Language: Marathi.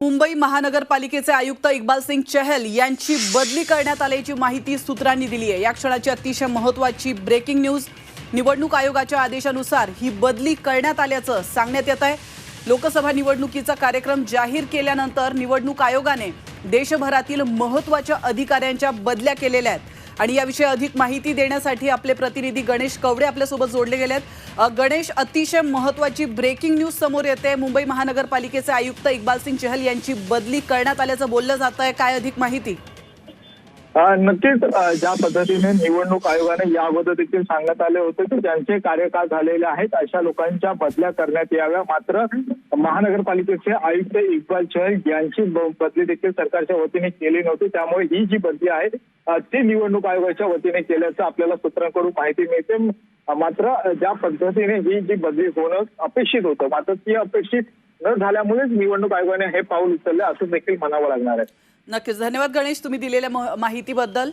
मुंबई महानगरपालिकेचे आयुक्त इक्बाल सिंग चहल यांची बदली करण्यात आल्याची माहिती सूत्रांनी दिली आहे। या क्षणाची अतिशय महत्त्वाची ब्रेकिंग न्यूज। निवडणूक आयोगाच्या आदेशानुसार ही बदली करण्यात आल्याचं सांगण्यात येत आहे। लोकसभा निवडणुकीचा कार्यक्रम जाहीर केल्यानंतर निवडणूक आयोगाने देशभरातील महत्त्वाच्या अधिकाऱ्यांच्या बदल्या केलेल्या आहेत आणि याविषयी अधिक माहिती देण्यासाठी आपले प्रतिनिधी गणेश कवडे आपल्यासोबत जोडले गेले आहेत। गणेश, अतिशय महत्त्वाची ब्रेकिंग न्यूज समोर येते। मुंबई महानगरपालिकेचे आयुक्त इक्बाल सिंग चहल यांची बदली करण्यात आल्याचं बोललं जात आहे, काय अधिक माहिती? नक्कीच ज्या पद्धतीने निवडणूक आयोगाने या अगोदर देखील सांगण्यात आले होते की ज्यांचे कार्यकाळ झालेले आहेत अशा लोकांच्या बदल्या करण्यात याव्या, मात्र महानगरपालिकेचे आयुक्त इक्बाल चहल यांची बदली देखील सरकारच्या वतीने केली नव्हती। त्यामुळे ही जी बदली आहे ती निवडणूक आयोगाच्या वतीने केल्याचं आपल्याला सूत्रांकडून माहिती मिळते। मात्र ज्या पद्धतीने ही जी बदली होणं अपेक्षित होतं, मात्र ती अपेक्षित न झाल्यामुळेच निवडणूक आयोगाने हे पाऊल उचलले असं देखील म्हणावं लागणार आहे। नक्कीच, धन्यवाद गणेश तुम्ही दिलेल्या माहितीबद्दल।